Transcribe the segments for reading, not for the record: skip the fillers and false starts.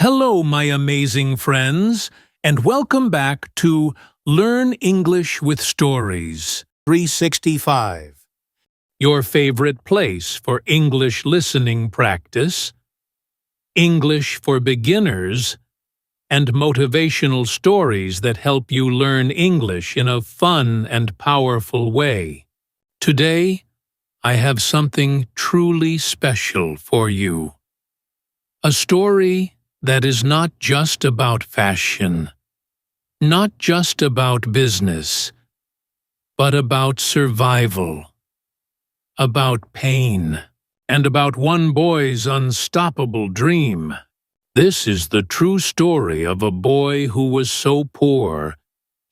Hello, my amazing friends, and welcome back to Learn English with Stories 365, your favorite place for English listening practice, English for beginners, and motivational stories that help you learn English in a fun and powerful way. Today, I have something truly special for you. A story that is not just about fashion, not just about business, but about survival, about pain, and about one boy's unstoppable dream. This is the true story of a boy who was so poor,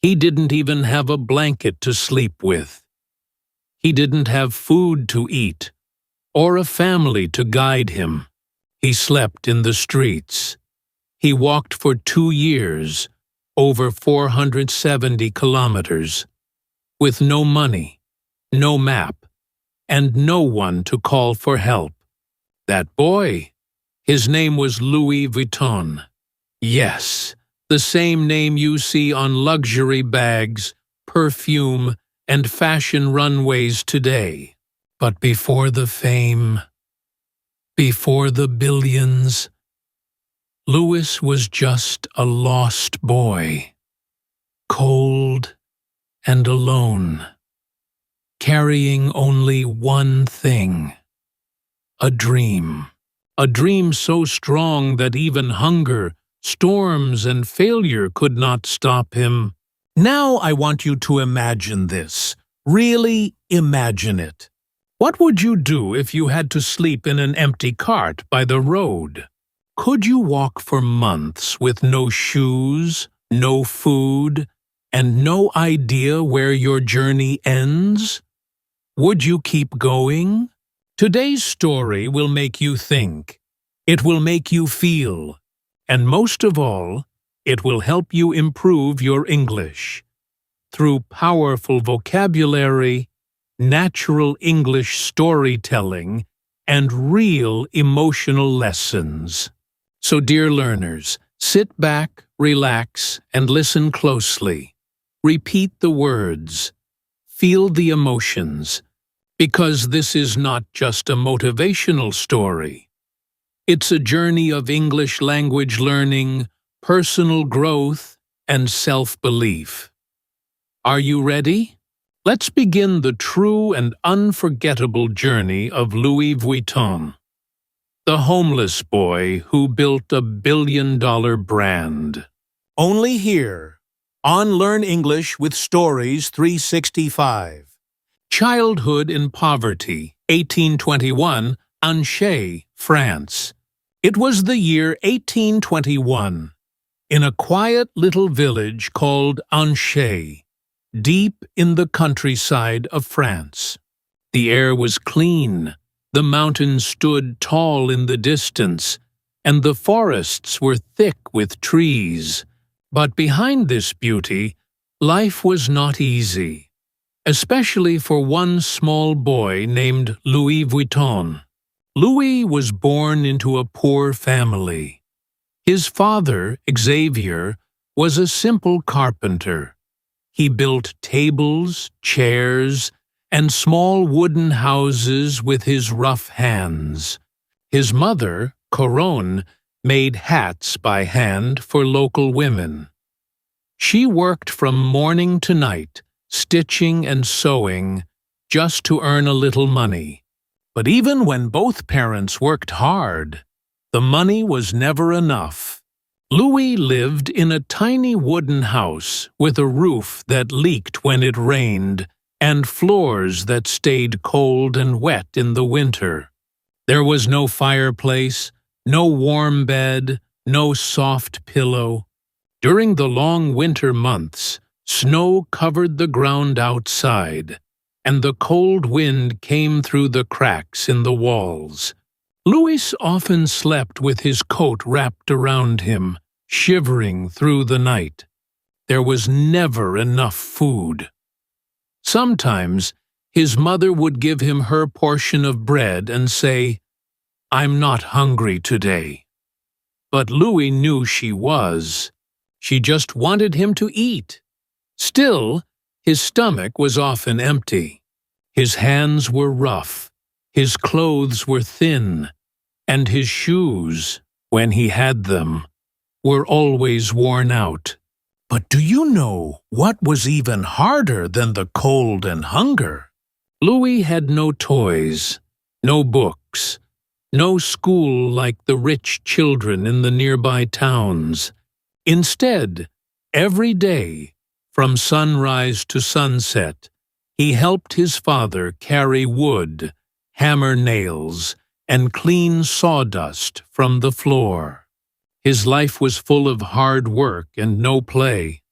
he didn't even have a blanket to sleep with. He didn't have food to eat, or a family to guide him. He slept in the streets. He walked for 2 years, over 470 kilometers, with no money, no map, and no one to call for help. That boy, his name was Louis Vuitton. Yes, the same name you see on luxury bags, perfume, and fashion runways today. But before the fame, before the billions, Louis was just a lost boy, cold and alone, carrying only one thing: a dream so strong that even hunger, storms, and failure could not stop him. Now I want you to imagine this. Really imagine it. What would you do if you had to sleep in an empty cart by the road? Could you walk for months with no shoes, no food, and no idea where your journey ends? Would you keep going? Today's story will make you think. It will make you feel. And most of all, it will help you improve your English. Through powerful vocabulary, natural English storytelling, and real emotional lessons. So, dear learners, sit back, relax, and listen closely. Repeat the words. Feel the emotions, because this is not just a motivational story. It's a journey of English language learning, personal growth, and self-belief. Are you ready? Let's begin the true and unforgettable journey of Louis Vuitton, the homeless boy who built a billion-dollar brand. Only here, on Learn English with Stories 365. Childhood in poverty, 1821, Anchay, France. It was the year 1821. In a quiet little village called Anchay, deep in the countryside of France. The air was clean, the mountains stood tall in the distance, and the forests were thick with trees. But behind this beauty, life was not easy, especially for one small boy named Louis Vuitton. Louis was born into a poor family. His father, Xavier, was a simple carpenter. He built tables, chairs, and small wooden houses with his rough hands. His mother, Coronne, made hats by hand for local women. She worked from morning to night, stitching and sewing, just to earn a little money. But even when both parents worked hard, the money was never enough. Louis lived in a tiny wooden house with a roof that leaked when it rained and floors that stayed cold and wet in the winter. There was no fireplace, no warm bed, no soft pillow. During the long winter months, snow covered the ground outside, and the cold wind came through the cracks in the walls. Louis often slept with his coat wrapped around him, shivering through the night. There was never enough food. Sometimes his mother would give him her portion of bread and say, "I'm not hungry today." but Louis knew she was. She just wanted him to eat. Still, his stomach was often empty. His hands were rough, his clothes were thin, and his shoes, when he had them, were always worn out. But do you know what was even harder than the cold and hunger? Louis had no toys, no books, no school like the rich children in the nearby towns. Instead, every day, from sunrise to sunset, he helped his father carry wood, hammer nails, and clean sawdust from the floor. His life was full of hard work and no play.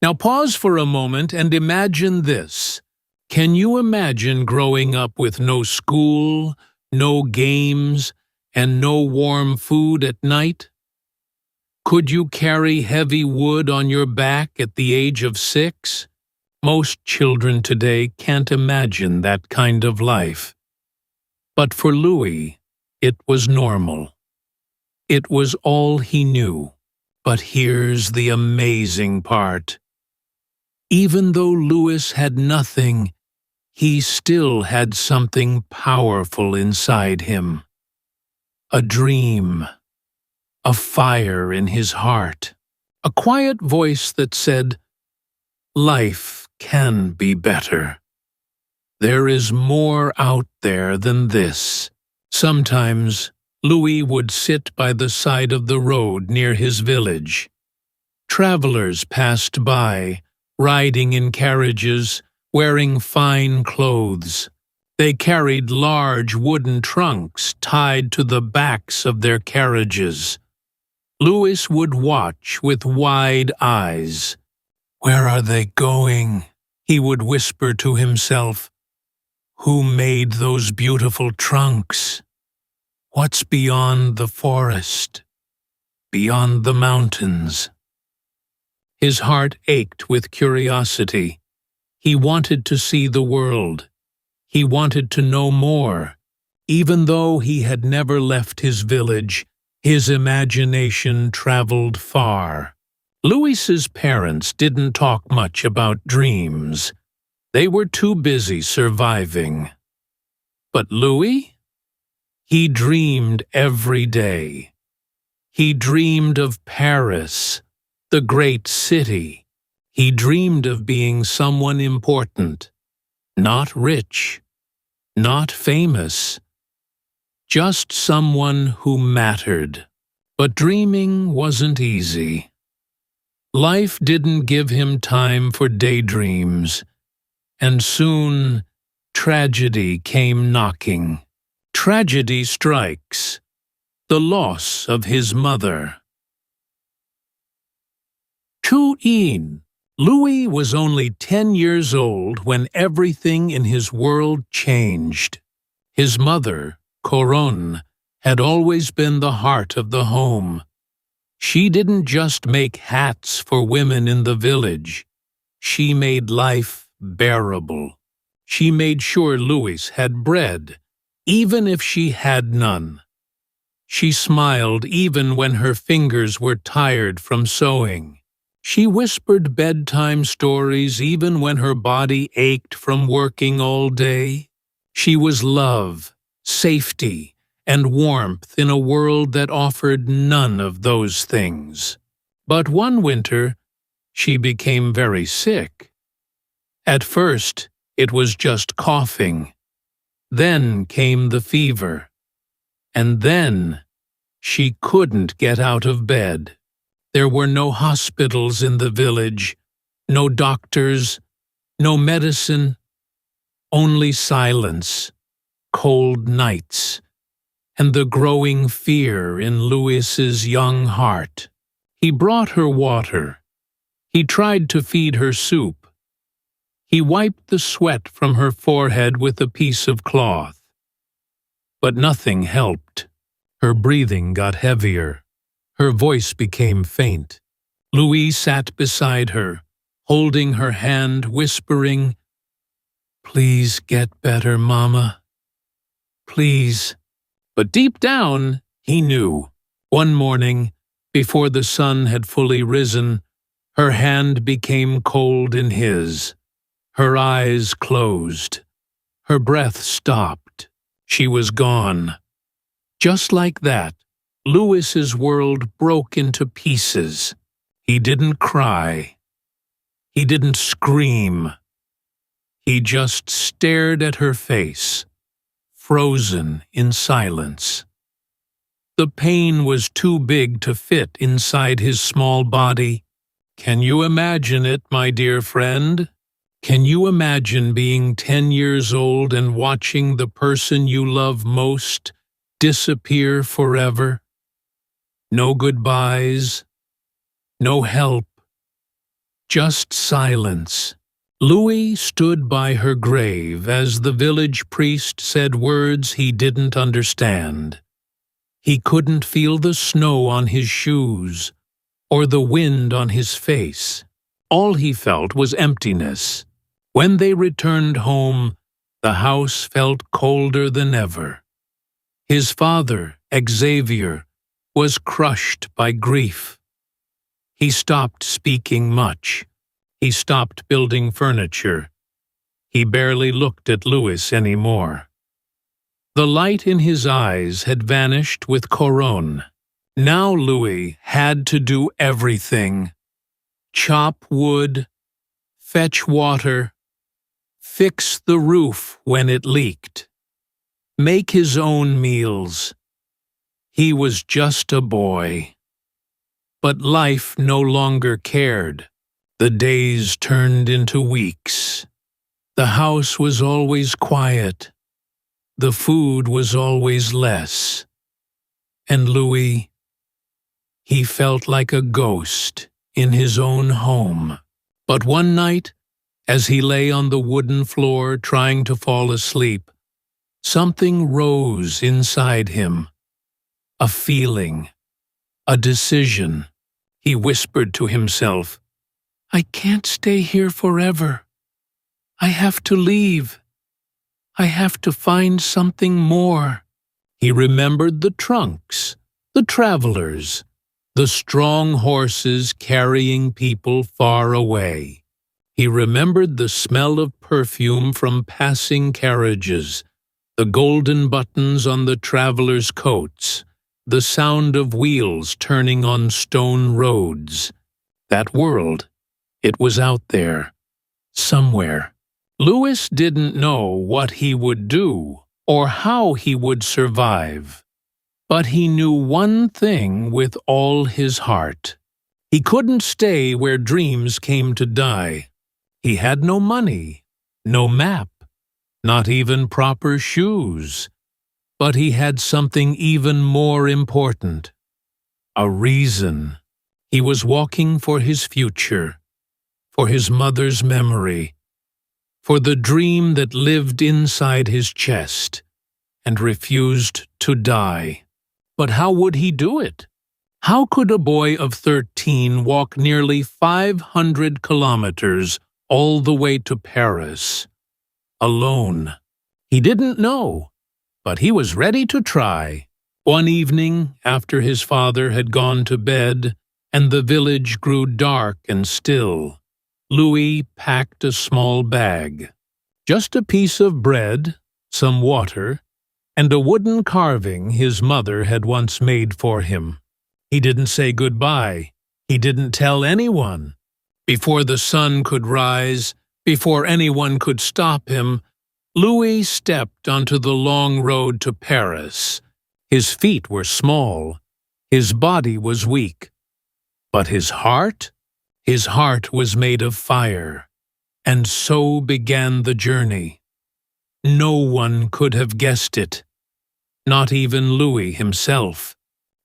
Now pause for a moment and imagine this. Can you imagine growing up with no school, no games, and no warm food at night? Could you carry heavy wood on your back at the age of 6? Most children today can't imagine that kind of life. But for Louis, it was normal. It was all he knew. But here's the amazing part. Even though Louis had nothing, he still had something powerful inside him. A dream. A fire in his heart. A quiet voice that said, "Life can be better. There is more out there than this." Sometimes, Louis would sit by the side of the road near his village. Travelers passed by, riding in carriages, wearing fine clothes. They carried large wooden trunks tied to the backs of their carriages. Louis would watch with wide eyes. "Where are they going?" he would whisper to himself. "Who made those beautiful trunks? What's beyond the forest? Beyond the mountains?" His heart ached with curiosity. He wanted to see the world. He wanted to know more. Even though he had never left his village, his imagination traveled far. Louis's parents didn't talk much about dreams. They were too busy surviving. But Louis? He dreamed every day. He dreamed of Paris, the great city. He dreamed of being someone important, not rich, not famous, just someone who mattered. But dreaming wasn't easy. Life didn't give him time for daydreams, and soon tragedy came knocking. Tragedy strikes. The loss of his mother. Louis was only 10 years old when everything in his world changed. His mother, Coronne, had always been the heart of the home. She didn't just make hats for women in the village. She made life bearable. She made sure Louis had bread, even if she had none. She smiled even when her fingers were tired from sewing. She whispered bedtime stories even when her body ached from working all day. She was love, safety, and warmth in a world that offered none of those things. But one winter, she became very sick. At first, it was just coughing. Then came the fever. And then, she couldn't get out of bed. There were no hospitals in the village, no doctors, no medicine, only silence, cold nights, and the growing fear in Louis's young heart. He brought her water. He tried to feed her soup. He wiped the sweat from her forehead with a piece of cloth. But nothing helped. Her breathing got heavier. Her voice became faint. Louis sat beside her, holding her hand, whispering, "Please get better, Mama. Please." But deep down, he knew. One morning, Before the sun had fully risen, her hand became cold in his. Her eyes closed. Her breath stopped. She was gone. Just like that, Louis's world broke into pieces. He didn't cry. He didn't scream. He just stared at her face, frozen in silence. The pain was too big to fit inside his small body. Can you imagine it, my dear friend? Can you imagine being 10 years old and watching the person you love most disappear forever? No goodbyes, no help, just silence. Louis stood by her grave as the village priest said words he didn't understand. He couldn't feel the snow on his shoes or the wind on his face. All he felt was emptiness. When they returned home, the house felt colder than ever. His father, Xavier, was crushed by grief. He stopped speaking much. He stopped building furniture. He barely looked at Louis anymore. The light in his eyes had vanished with Coron. Now Louis had to do everything. Chop wood, fetch water, fix the roof when it leaked, make his own meals. He was just a boy. But life no longer cared. The days turned into weeks. The house was always quiet. The food was always less. And Louis, he felt like a ghost in his own home. But one night, as he lay on the wooden floor trying to fall asleep, something rose inside him. A feeling, a decision. He whispered to himself, "I can't stay here forever. I have to leave. I have to find something more." He remembered the trunks, the travelers, the strong horses carrying people far away. He remembered the smell of perfume from passing carriages, the golden buttons on the travelers' coats, the sound of wheels turning on stone roads. That world, it was out there, somewhere. Louis didn't know what he would do or how he would survive, but he knew one thing with all his heart. He couldn't stay where dreams came to die. He had no money, no map, not even proper shoes. But he had something even more important, a reason. He was walking for his future, for his mother's memory, for the dream that lived inside his chest and refused to die. But how would he do it? How could a boy of 13 walk nearly 500 kilometers all the way to Paris, alone? He didn't know, but he was ready to try. One evening, after his father had gone to bed and the village grew dark and still, Louis packed a small bag. Just a piece of bread, some water, and a wooden carving his mother had once made for him. He didn't say goodbye. He didn't tell anyone. Before the sun could rise, before anyone could stop him, Louis stepped onto the long road to Paris. His feet were small. His body was weak. But his heart was made of fire. And so began the journey. No one could have guessed it, not even Louis himself.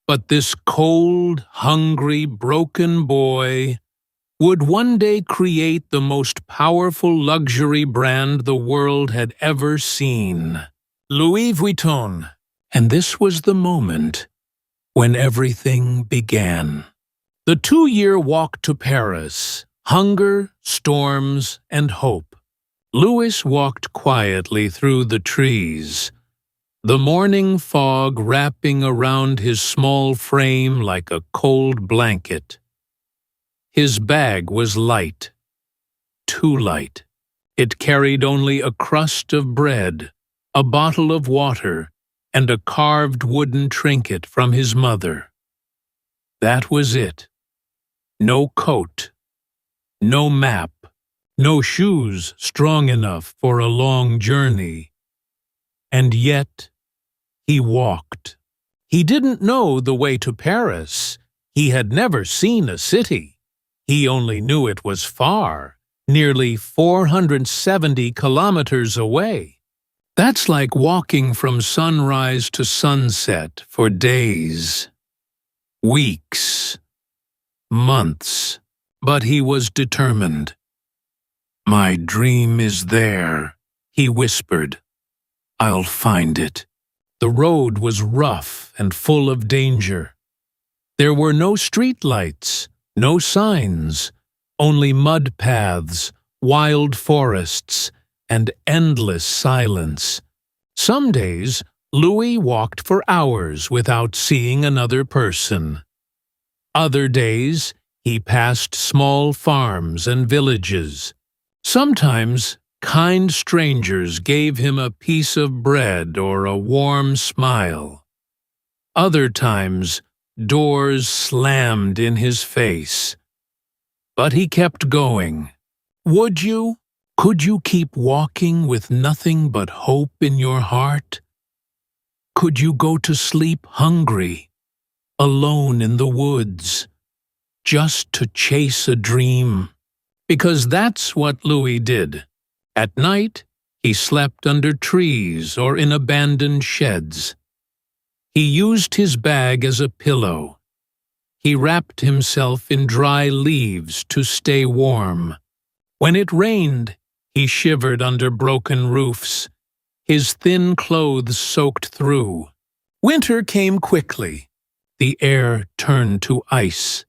But this cold, hungry, broken boy would one day create the most powerful luxury brand the world had ever seen, Louis Vuitton. And this was the moment when everything began. The 2-year walk to Paris, hunger, storms, and hope. Louis walked quietly through the trees. the morning fog wrapping around his small frame like a cold blanket. His bag was light, too light. It carried only a crust of bread, a bottle of water, and a carved wooden trinket from his mother. That was it. No coat, no map, no shoes strong enough for a long journey. And yet, he walked. He didn't know the way to Paris. He had never seen a city. He only knew it was far, nearly 470 kilometers away. That's like walking from sunrise to sunset for days, weeks, months. But he was determined. "My dream is there," he whispered. "I'll find it." The road was rough and full of danger. There were no street lights, no signs, only mud paths, wild forests, and endless silence. Some days, Louis walked for hours without seeing another person. Other days, he passed small farms and villages. Sometimes, kind strangers gave him a piece of bread or a warm smile. Other times, doors slammed in his face. But he kept going. Would you? Could you keep walking with nothing but hope in your heart? Could you go to sleep hungry, alone in the woods, just to chase a dream? Because that's what Louis did. At night, he slept under trees or in abandoned sheds. He used his bag as a pillow. He wrapped himself in dry leaves to stay warm. When it rained, he shivered under broken roofs, his thin clothes soaked through. Winter came quickly. The air turned to ice.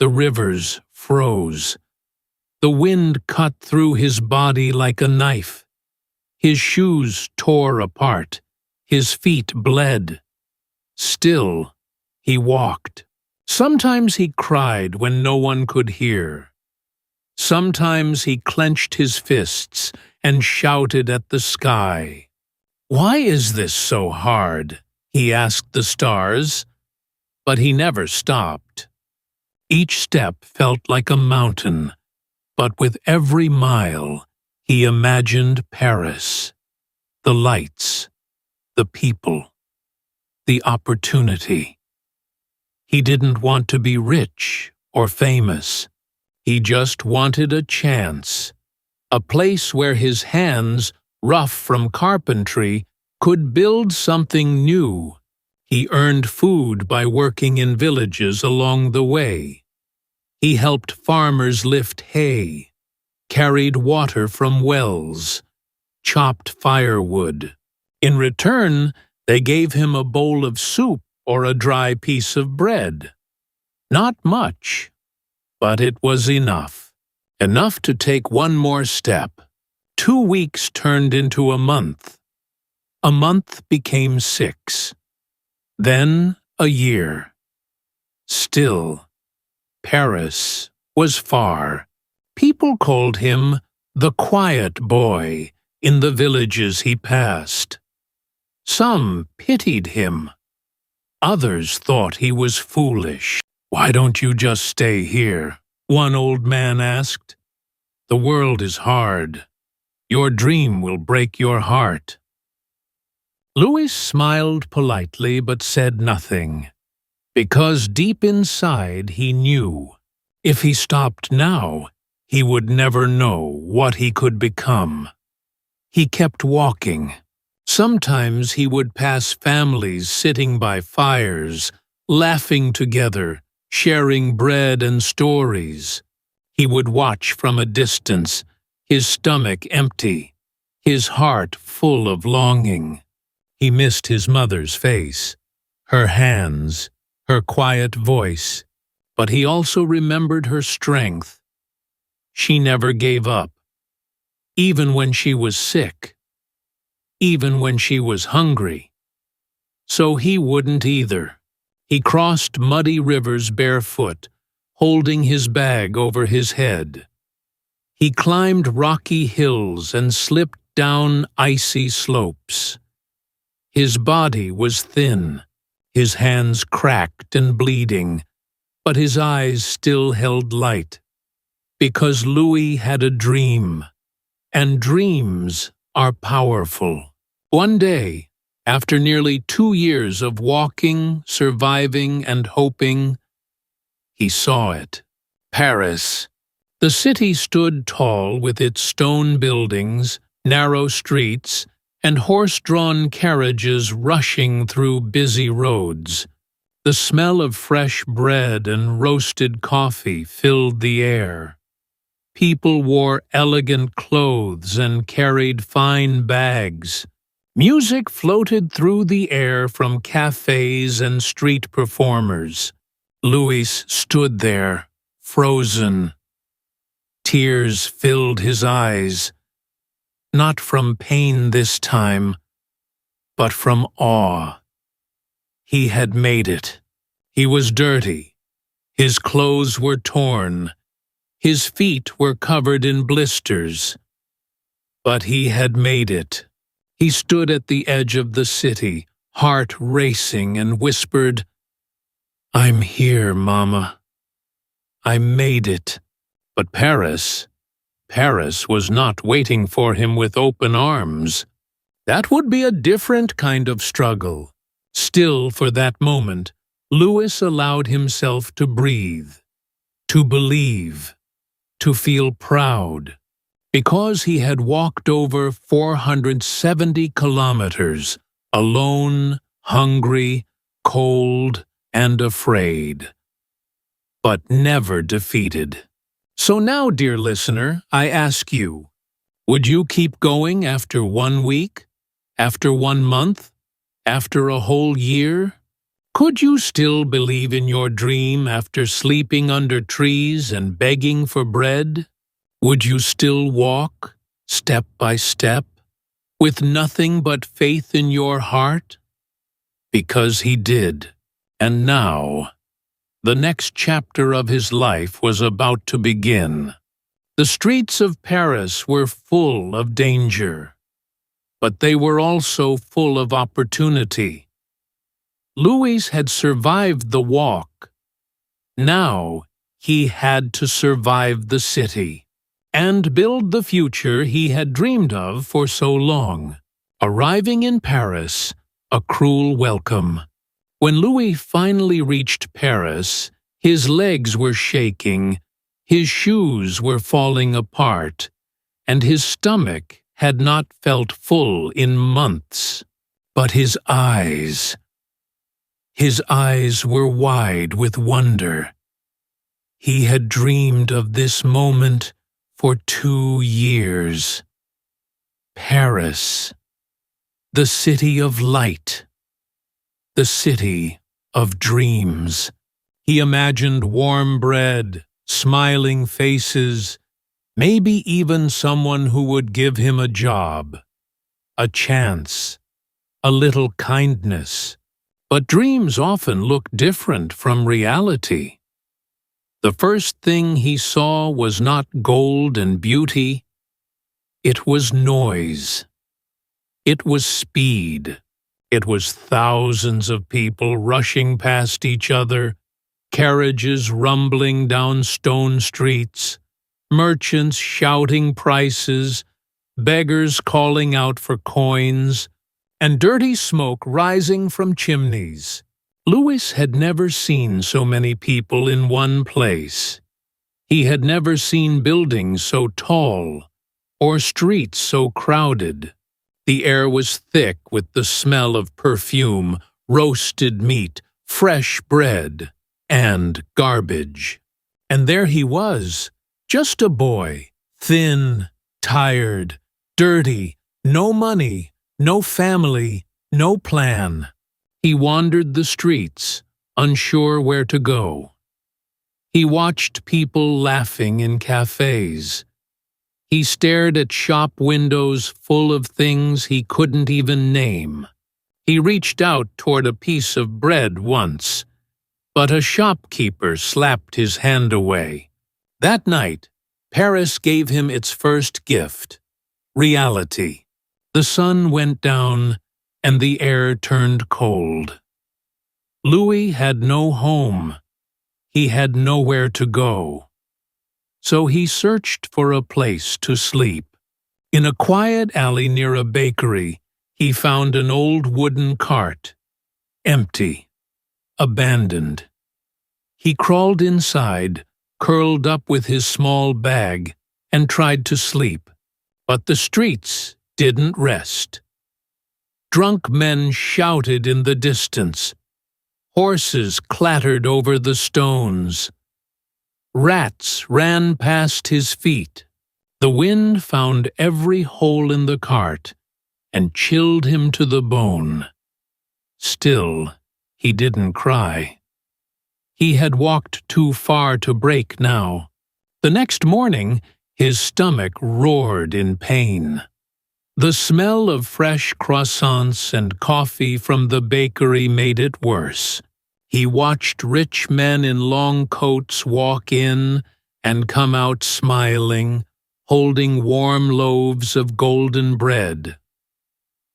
The rivers froze. The wind cut through his body like a knife. His shoes tore apart. His feet bled. Still, he walked. Sometimes he cried when no one could hear. Sometimes he clenched his fists and shouted at the sky. "Why is this so hard?" he asked the stars. But he never stopped. Each step felt like a mountain. But with every mile, he imagined Paris, the lights, the people, the opportunity. He didn't want to be rich or famous. He just wanted a chance, a place where his hands, rough from carpentry, could build something new. He earned food by working in villages along the way. He helped farmers lift hay, carried water from wells, chopped firewood. In return, they gave him a bowl of soup or a dry piece of bread. Not much, but it was enough. Enough to take one more step. 2 weeks turned into a month. A month became 6. Then a year. Still, Paris was far. People called him the quiet boy in the villages he passed. Some pitied him. Others thought he was foolish. "Why don't you just stay here?" one old man asked. "The world is hard. Your dream will break your heart." Louis smiled politely but said nothing, because deep inside he knew if he stopped now, he would never know what he could become. He kept walking. Sometimes he would pass families sitting by fires, laughing together, sharing bread and stories. He would watch from a distance, his stomach empty, his heart full of longing. He missed his mother's face, her hands, her quiet voice, but he also remembered her strength. She never gave up, even when she was sick, even when she was hungry. so he wouldn't either. He crossed muddy rivers barefoot, holding his bag over his head. He climbed rocky hills and slipped down icy slopes. His body was thin, his hands cracked and bleeding, but his eyes still held light. Because Louis had a dream, and dreams are powerful. One day, after nearly 2 years of walking, surviving, and hoping, he saw it. Paris. The city stood tall with its stone buildings, narrow streets, and horse-drawn carriages rushing through busy roads. The smell of fresh bread and roasted coffee filled the air. People wore elegant clothes and carried fine bags. Music floated through the air from cafes and street performers. Louis stood there, frozen. Tears filled his eyes, not from pain this time, but from awe. He had made it. He was dirty. His clothes were torn. His feet were covered in blisters. But he had made it. He stood at the edge of the city, heart racing, and whispered, "I'm here, Mama. I made it." But Paris was not waiting for him with open arms. That would be a different kind of struggle. Still, for that moment, Louis allowed himself to breathe, to believe, to feel proud, because he had walked over 470 kilometers, alone, hungry, cold, and afraid, but never defeated. So now, dear listener, I ask you, would you keep going after 1 week, after 1 month, after a whole year? Could you still believe in your dream after sleeping under trees and begging for bread? Would you still walk, step by step, with nothing but faith in your heart? Because he did, and now the next chapter of his life was about to begin. The streets of Paris were full of danger, but they were also full of opportunity. Louis had survived the walk. Now he had to survive the city and build the future he had dreamed of for so long. Arriving in Paris, a cruel welcome. When Louis finally reached Paris, his legs were shaking, his shoes were falling apart, and his stomach had not felt full in months. But his eyes were wide with wonder. He had dreamed of this moment for 2 years. Paris, the city of light. The city of dreams. He imagined warm bread, smiling faces, maybe even someone who would give him a job, a chance, a little kindness. But dreams often look different from reality. The first thing he saw was not gold and beauty. It was noise. It was speed. It was thousands of people rushing past each other, carriages rumbling down stone streets, merchants shouting prices, beggars calling out for coins, and dirty smoke rising from chimneys. Louis had never seen so many people in one place. He had never seen buildings so tall or streets so crowded. The air was thick with the smell of perfume, roasted meat, fresh bread, and garbage. And there he was, just a boy, thin, tired, dirty, no money, no family, no plan. He wandered the streets, unsure where to go. He watched people laughing in cafes. He stared at shop windows full of things he couldn't even name. He reached out toward a piece of bread once, but a shopkeeper slapped his hand away. That night, Paris gave him its first gift, reality. The sun went down, and the air turned cold. Louis had no home. He had nowhere to go. So he searched for a place to sleep. In a quiet alley near a bakery, he found an old wooden cart, empty, abandoned. He crawled inside, curled up with his small bag, and tried to sleep. But the streets didn't rest. Drunk men shouted in the distance. Horses clattered over the stones. Rats ran past his feet. The wind found every hole in the cart and chilled him to the bone. Still, he didn't cry. He had walked too far to break now. The next morning, his stomach roared in pain. The smell of fresh croissants and coffee from the bakery made it worse. He watched rich men in long coats walk in and come out smiling, holding warm loaves of golden bread.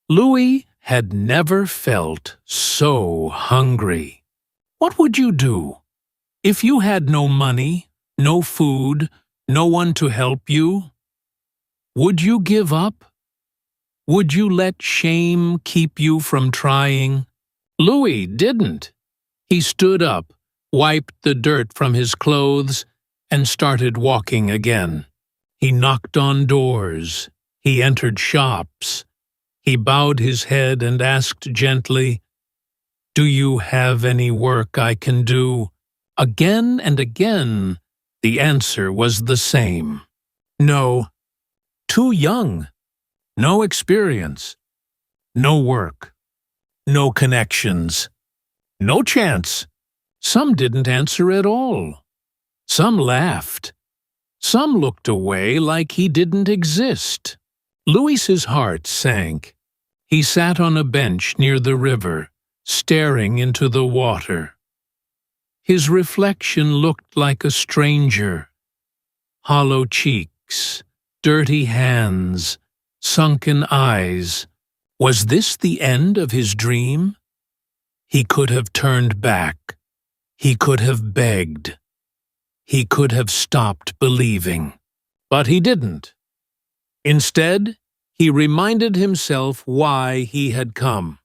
Louis had never felt so hungry. What would you do? If you had no money, no food, no one to help you? Would you give up? Would you let shame keep you from trying? Louis didn't. He stood up, wiped the dirt from his clothes, and started walking again. He knocked on doors. He entered shops. He bowed his head and asked gently, "Do you have any work I can do?" Again and again, the answer was the same. No. Too young. No experience. No work. No connections. No chance. Some didn't answer at all. Some laughed. Some looked away like he didn't exist. Louis's heart sank. He sat on a bench near the river, staring into the water. His reflection looked like a stranger. Hollow cheeks, dirty hands, sunken eyes. Was this the end of his dream? He could have turned back. He could have begged. He could have stopped believing. But he didn't. Instead, he reminded himself why he had come.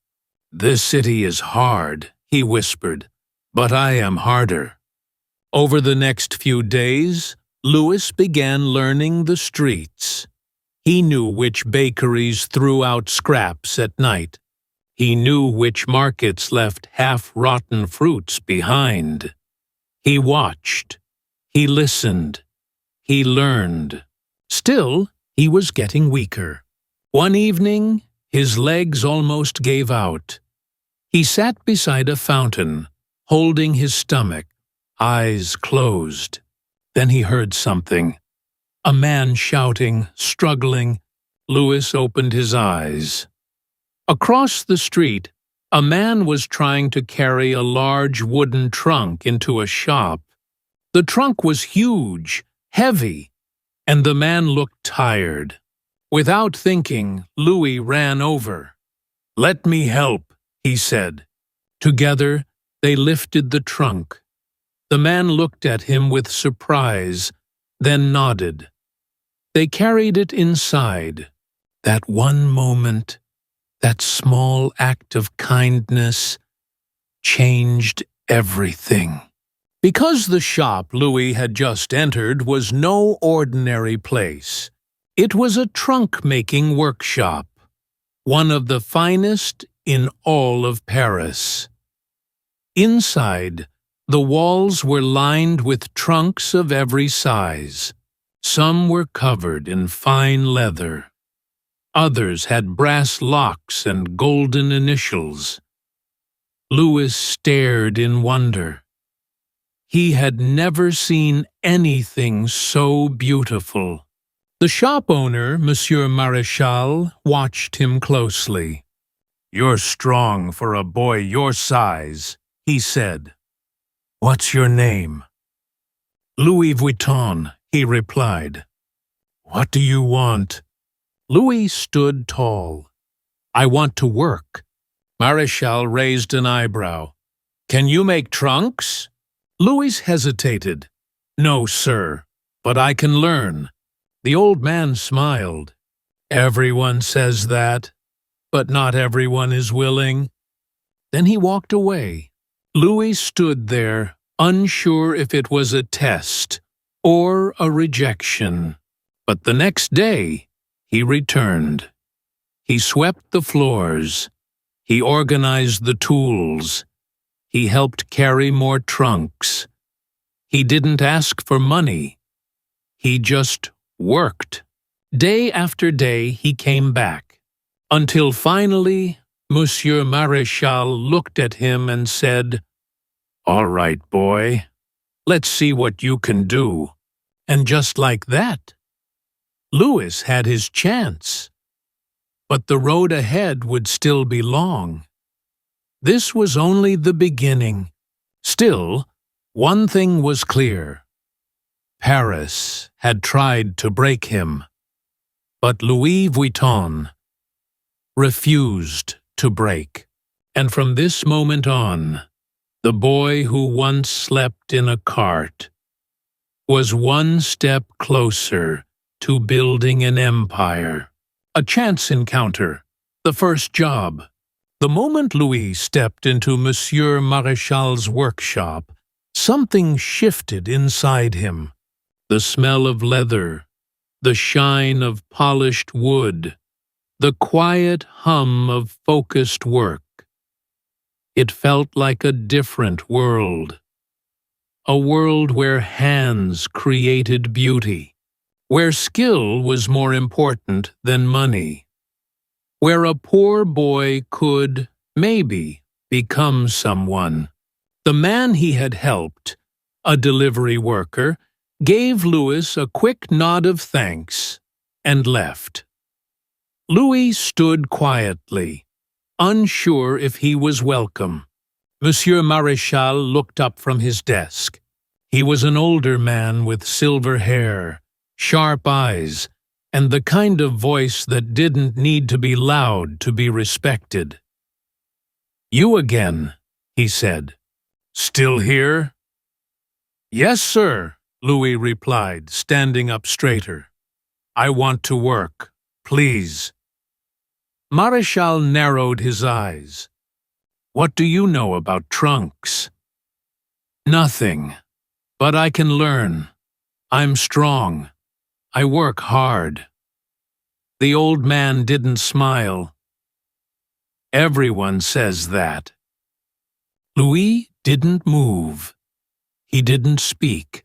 "This city is hard," he whispered, "but I am harder." Over the next few days, Louis began learning the streets. He knew which bakeries threw out scraps at night. He knew which markets left half-rotten fruits behind. He watched. He listened. He learned. Still, he was getting weaker. One evening, his legs almost gave out. He sat beside a fountain, holding his stomach, eyes closed. Then he heard something. A man shouting, struggling. Louis opened his eyes. Across the street, a man was trying to carry a large wooden trunk into a shop. The trunk was huge, heavy, and the man looked tired. Without thinking, Louis ran over. "Let me help," he said. Together, they lifted the trunk. The man looked at him with surprise, then nodded. They carried it inside. That one moment, that small act of kindness, changed everything. Because the shop Louis had just entered was no ordinary place. It was a trunk-making workshop, one of the finest in all of Paris. Inside, the walls were lined with trunks of every size. Some were covered in fine leather. Others had brass locks and golden initials. Louis stared in wonder. He had never seen anything so beautiful. The shop owner, Monsieur Maréchal, watched him closely. "You're strong for a boy your size," he said. "What's your name?" "Louis Vuitton," he replied. "What do you want?" Louis stood tall. "I want to work." Marechal raised an eyebrow. "Can you make trunks?" Louis hesitated. "No, sir, but I can learn." The old man smiled. "Everyone says that, but not everyone is willing." Then he walked away. Louis stood there, unsure if it was a test or a rejection. But the next day, he returned. He swept the floors. He organized the tools. He helped carry more trunks. He didn't ask for money. He just worked. Day after day he came back, until finally Monsieur Marechal looked at him and said, "All right, boy, let's see what you can do." And just like that, Louis had his chance. But the road ahead would still be long. This was only the beginning. Still, one thing was clear. Paris had tried to break him, but Louis Vuitton refused to break. And from this moment on, the boy who once slept in a cart was one step closer to building an empire. A chance encounter, the first job. The moment Louis stepped into Monsieur Marechal's workshop, something shifted inside him. The smell of leather, the shine of polished wood, the quiet hum of focused work. It felt like a different world. A world where hands created beauty, where skill was more important than money, where a poor boy could, maybe, become someone. The man he had helped, a delivery worker, gave Louis a quick nod of thanks and left. Louis stood quietly, unsure if he was welcome. Monsieur Marechal looked up from his desk. He was an older man with silver hair, sharp eyes, and the kind of voice that didn't need to be loud to be respected. "You again," he said. "Still here?" "Yes, sir," Louis replied, standing up straighter. "I want to work, please." Marechal narrowed his eyes. "What do you know about trunks?" "Nothing, but I can learn. I'm strong. I work hard." The old man didn't smile. "Everyone says that." Louis didn't move. He didn't speak.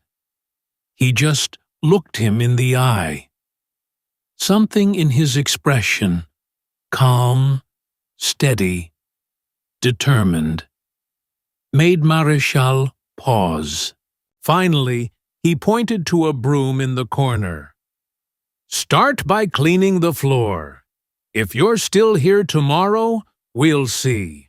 He just looked him in the eye. Something in his expression, calm, steady, determined, made Marechal pause. Finally, he pointed to a broom in the corner. "Start by cleaning the floor. If you're still here tomorrow, we'll see."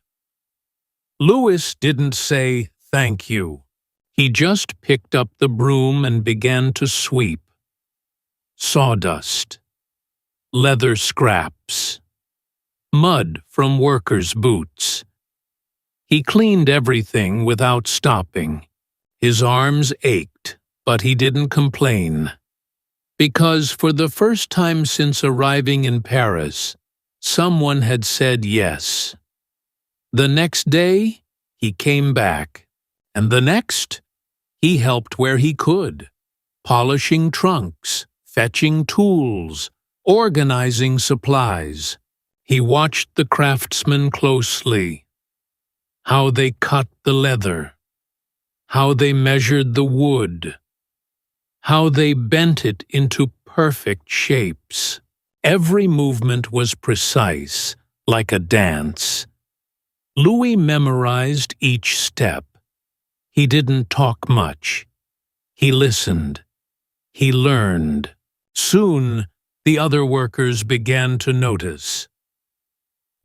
Louis didn't say thank you. He just picked up the broom and began to sweep. Sawdust, leather scraps, mud from workers' boots. He cleaned everything without stopping. His arms ached, but he didn't complain. Because for the first time since arriving in Paris, someone had said yes. The next day, he came back, and the next, he helped where he could, polishing trunks, fetching tools, organizing supplies. He watched the craftsmen closely, how they cut the leather, how they measured the wood, how they bent it into perfect shapes. Every movement was precise, like a dance. Louis memorized each step. He didn't talk much. He listened. He learned. Soon, the other workers began to notice.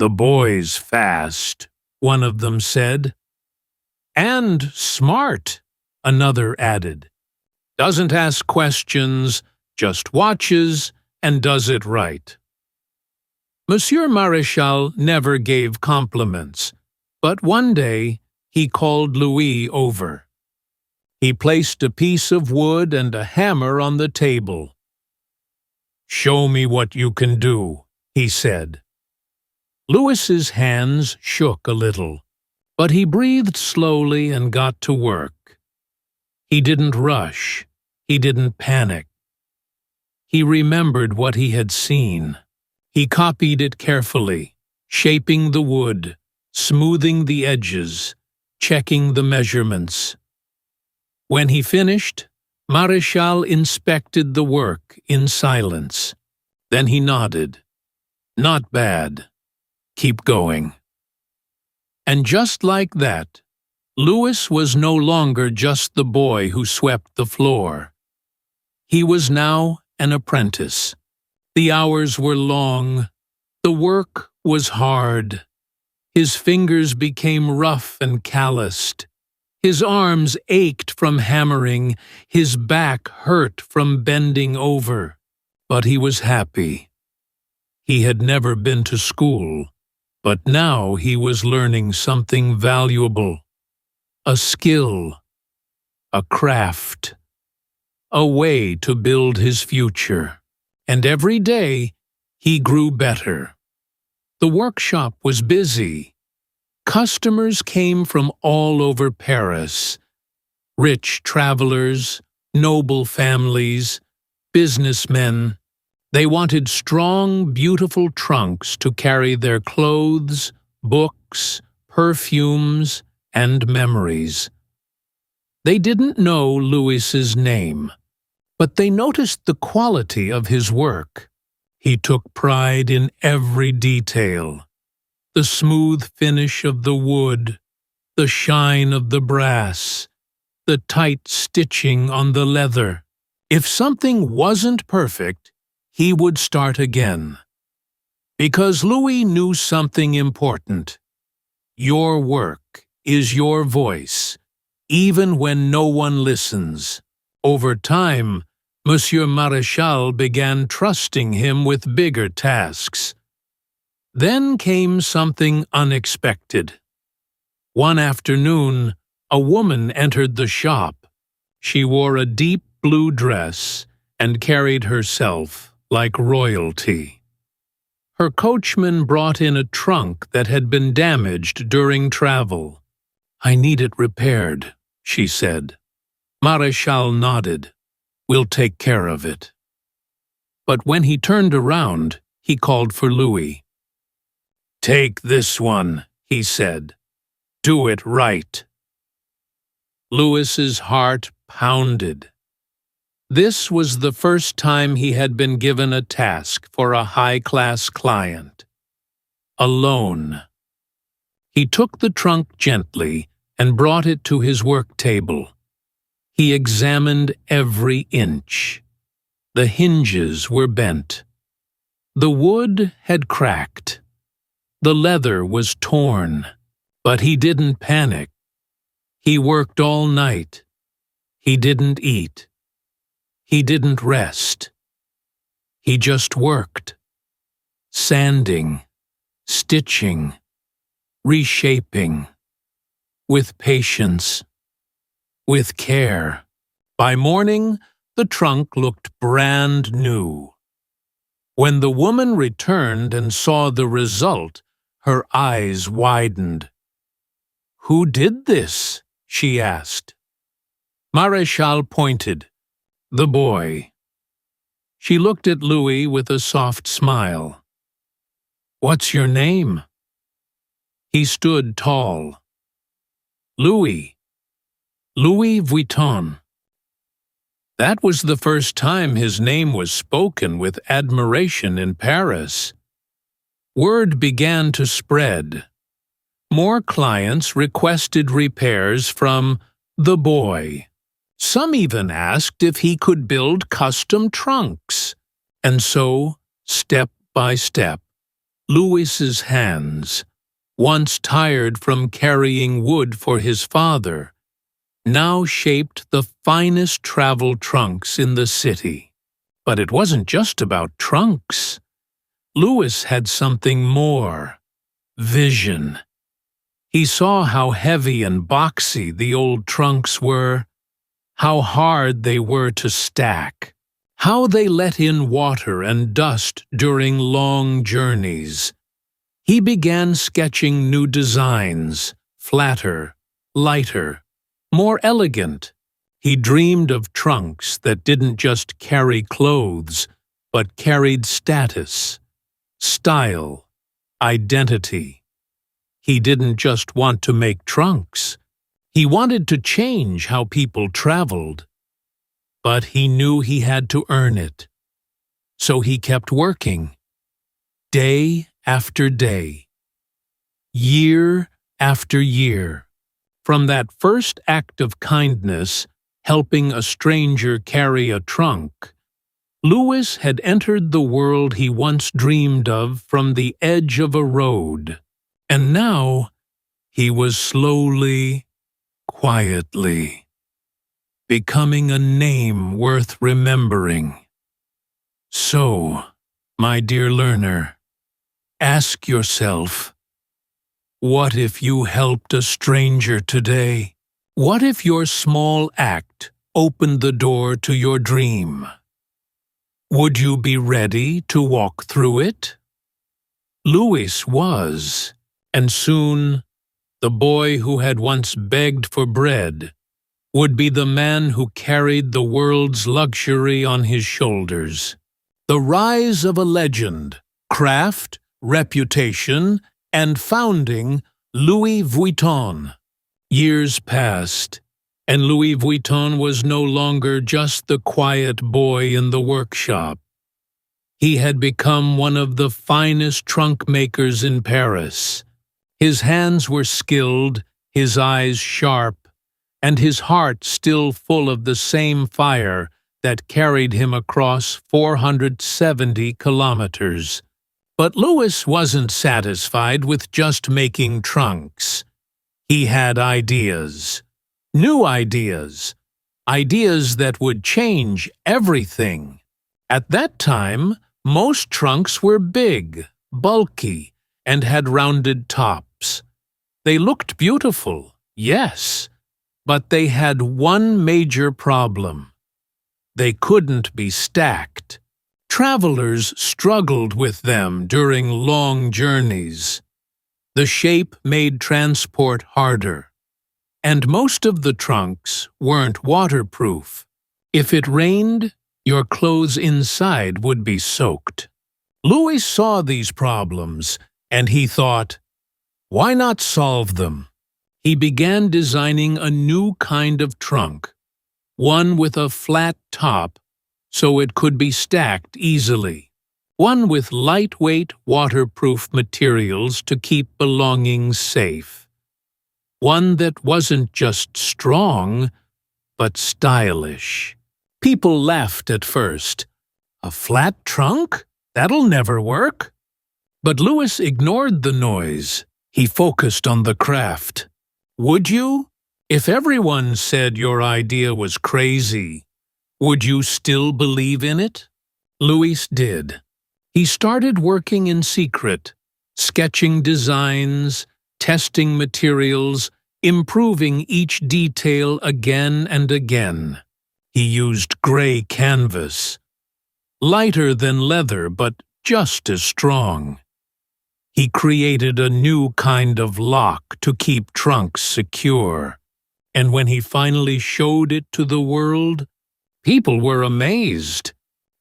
"The boy's fast," one of them said. "And smart," another added. "Doesn't ask questions, just watches and does it right." Monsieur Maréchal never gave compliments, but one day he called Louis over. He placed a piece of wood and a hammer on the table. "Show me what you can do," he said. Louis's hands shook a little, but he breathed slowly and got to work. He didn't rush. He didn't panic. He remembered what he had seen. He copied it carefully, shaping the wood, smoothing the edges, checking the measurements. When he finished, Maréchal inspected the work in silence. Then he nodded. "Not bad. Keep going." And just like that, Louis was no longer just the boy who swept the floor. He was now an apprentice. The hours were long. The work was hard. His fingers became rough and calloused. His arms ached from hammering. His back hurt from bending over. But he was happy. He had never been to school, but now he was learning something valuable. A skill, a craft, a way to build his future. And every day he grew better. The workshop was busy. Customers came from all over Paris. Rich travelers, noble families, businessmen. They wanted strong, beautiful trunks to carry their clothes, books, perfumes, and memories. They didn't know Louis's name, but they noticed the quality of his work. He took pride in every detail. The smooth finish of the wood, the shine of the brass, the tight stitching on the leather. If something wasn't perfect, he would start again. Because Louis knew something important. Your work is your voice, even when no one listens. Over time, Monsieur Maréchal began trusting him with bigger tasks. Then came something unexpected. One afternoon, a woman entered the shop. She wore a deep blue dress and carried herself like royalty. Her coachman brought in a trunk that had been damaged during travel. "I need it repaired," she said. Maréchal nodded. "We'll take care of it." But when he turned around, he called for Louis. "Take this one," he said. "Do it right." Louis's heart pounded. This was the first time he had been given a task for a high-class client. Alone. He took the trunk gently and brought it to his work table. He examined every inch. The hinges were bent. The wood had cracked. The leather was torn. But he didn't panic. He worked all night. He didn't eat. He didn't rest. He just worked. Sanding, stitching, reshaping. With patience. With care. By morning, the trunk looked brand new. When the woman returned and saw the result, her eyes widened. "Who did this?" she asked. Maréchal pointed. "The boy." She looked at Louis with a soft smile. "What's your name?" He stood tall. "Louis. Louis Vuitton." That was the first time his name was spoken with admiration in Paris. Word began to spread. More clients requested repairs from the boy. Some even asked if he could build custom trunks. And so, step by step, Louis's hands, once tired from carrying wood for his father, now shaped the finest travel trunks in the city. But it wasn't just about trunks. Louis had something more: vision. He saw how heavy and boxy the old trunks were, how hard they were to stack, how they let in water and dust during long journeys. He began sketching new designs, flatter, lighter, more elegant. He dreamed of trunks that didn't just carry clothes, but carried status, style, identity. He didn't just want to make trunks. He wanted to change how people traveled. But he knew he had to earn it. So he kept working, day after day, year after year. From that first act of kindness, helping a stranger carry a trunk, Louis had entered the world he once dreamed of from the edge of a road. And now he was slowly, quietly, becoming a name worth remembering. So, my dear learner, ask yourself, what if you helped a stranger today? What if your small act opened the door to your dream? Would you be ready to walk through it? Louis was, and soon the boy who had once begged for bread would be the man who carried the world's luxury on his shoulders. The rise of a legend, craft, reputation, and founding Louis Vuitton. Years passed, and Louis Vuitton was no longer just the quiet boy in the workshop. He had become one of the finest trunk makers in Paris. His hands were skilled, his eyes sharp, and his heart still full of the same fire that carried him across 470 kilometers. But Louis wasn't satisfied with just making trunks. He had ideas, new ideas, ideas that would change everything. At that time, most trunks were big, bulky, and had rounded tops. They looked beautiful, yes, but they had one major problem. They couldn't be stacked. Travelers struggled with them during long journeys. The shape made transport harder, and most of the trunks weren't waterproof. If it rained, your clothes inside would be soaked. Louis saw these problems, and he thought, why not solve them? He began designing a new kind of trunk, one with a flat top so it could be stacked easily, one with lightweight, waterproof materials to keep belongings safe, one that wasn't just strong, but stylish. People laughed at first. A flat trunk? That'll never work. But Louis ignored the noise. He focused on the craft. Would you? If everyone said your idea was crazy, would you still believe in it? Louis did. He started working in secret, sketching designs, testing materials, improving each detail again and again. He used gray canvas, lighter than leather but just as strong. He created a new kind of lock to keep trunks secure, and when he finally showed it to the world, people were amazed.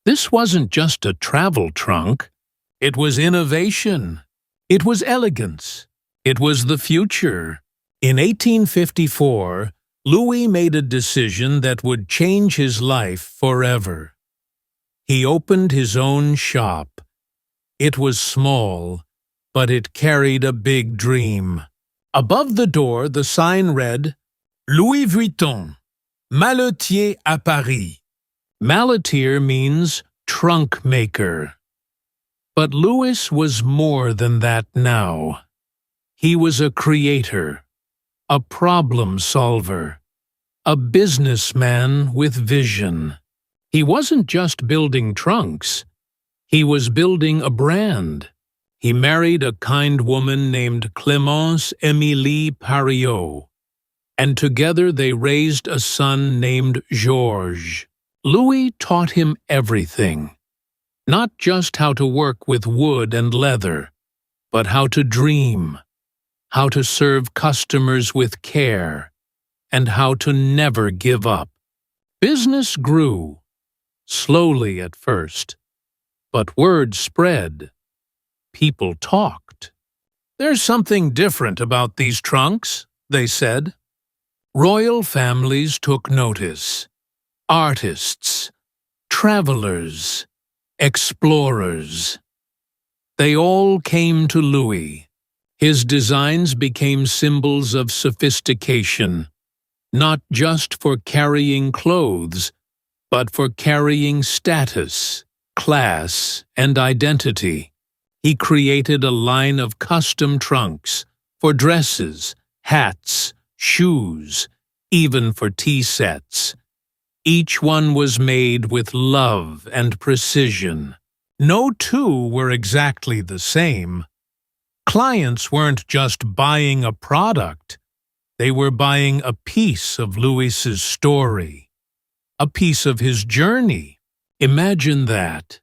This wasn't just a travel trunk. It was innovation. It was elegance. It was the future. In 1854, Louis made a decision that would change his life forever. He opened his own shop. It was small, but it carried a big dream. Above the door, the sign read, Louis Vuitton, Maletier à Paris. Maletier means trunk maker. But Louis was more than that now. He was a creator, a problem solver, a businessman with vision. He wasn't just building trunks. He was building a brand. He married a kind woman named Clémence Émilie Pariot, and together they raised a son named Georges. Louis taught him everything, not just how to work with wood and leather, but how to dream, how to serve customers with care, and how to never give up. Business grew, slowly at first, but word spread. People talked. "There's something different about these trunks," they said. Royal families took notice. Artists, travelers, explorers. They all came to Louis. His designs became symbols of sophistication, not just for carrying clothes, but for carrying status, class, and identity. He created a line of custom trunks for dresses, hats, shoes, even for tea sets. Each one was made with love and precision. No two were exactly the same. Clients weren't just buying a product. They were buying a piece of Louis's story, a piece of his journey. Imagine that.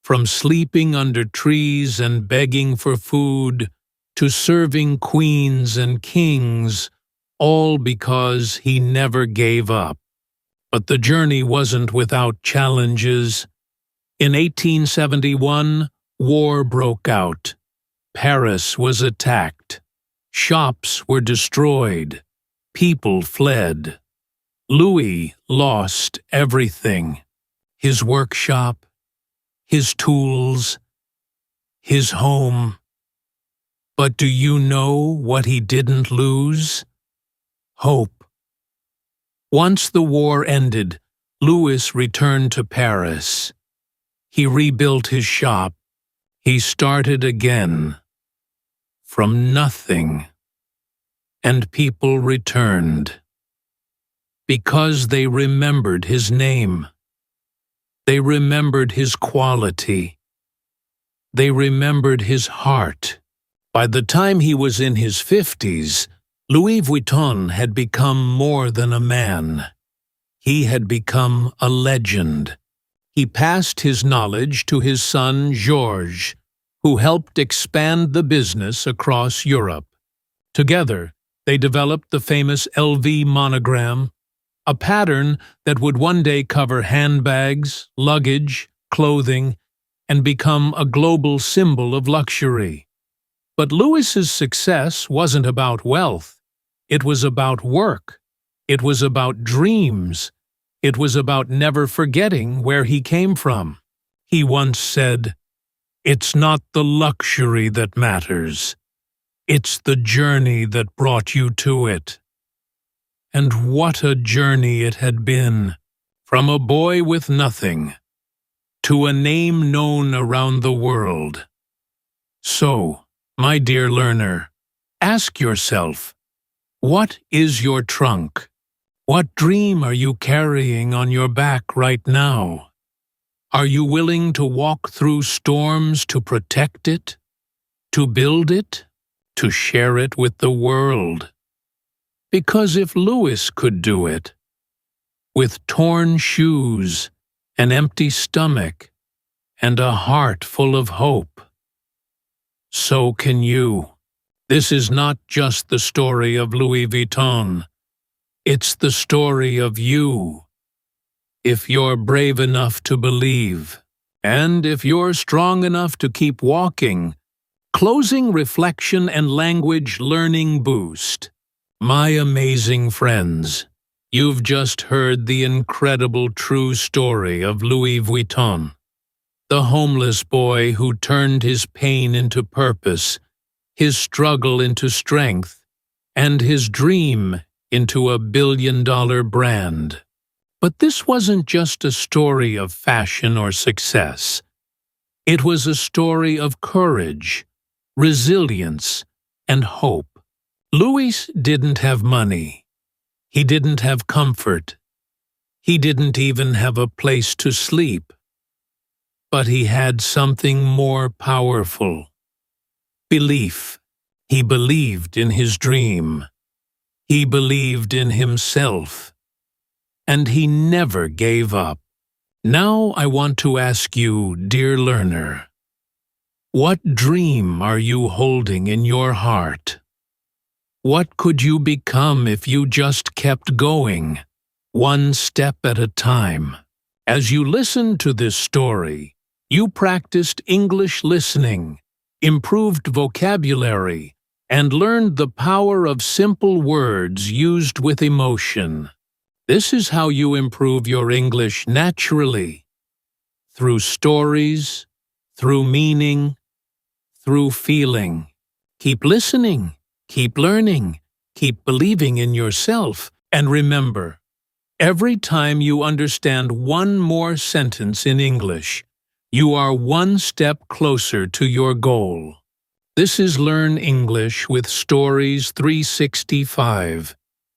From sleeping under trees and begging for food, to serving queens and kings, all because he never gave up. But the journey wasn't without challenges. In 1871, war broke out. Paris was attacked. Shops were destroyed. People fled. Louis lost everything. His workshop, his tools, his home. But do you know what he didn't lose? Hope. Once the war ended, Louis returned to Paris. He rebuilt his shop. He started again. From nothing. And people returned. Because they remembered his name. They remembered his quality. They remembered his heart. By the time he was in his 50s, Louis Vuitton had become more than a man. He had become a legend. He passed his knowledge to his son Georges, who helped expand the business across Europe. Together, they developed the famous LV monogram, a pattern that would one day cover handbags, luggage, clothing, and become a global symbol of luxury. But Louis's success wasn't about wealth. It was about work. It was about dreams. It was about never forgetting where he came from. He once said, "It's not the luxury that matters. It's the journey that brought you to it." And what a journey it had been, from a boy with nothing to a name known around the world. So, my dear learner, ask yourself, what is your trunk? What dream are you carrying on your back right now? Are you willing to walk through storms to protect it, to build it, to share it with the world? Because if Louis could do it, with torn shoes, an empty stomach, and a heart full of hope, so can you. This is not just the story of Louis Vuitton. It's the story of you. If you're brave enough to believe, and if you're strong enough to keep walking. Closing reflection and language learning boost. My amazing friends, you've just heard the incredible true story of Louis Vuitton, the homeless boy who turned his pain into purpose, his struggle into strength, and his dream into a billion-dollar brand. But this wasn't just a story of fashion or success. It was a story of courage, resilience, and hope. Louis didn't have money. He didn't have comfort. He didn't even have a place to sleep. But he had something more powerful. Belief. He believed in his dream. He believed in himself. And he never gave up. Now I want to ask you, dear learner, what dream are you holding in your heart? What could you become if you just kept going, one step at a time? As you listened to this story, you practiced English listening, improved vocabulary, and learned the power of simple words used with emotion. This is how you improve your English naturally. Through stories, through meaning, through feeling. Keep listening. Keep learning, keep believing in yourself, and remember, every time you understand one more sentence in English, you are one step closer to your goal. This is Learn English with Stories 365,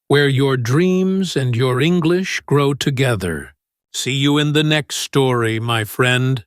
where your dreams and your English grow together. See you in the next story, my friend.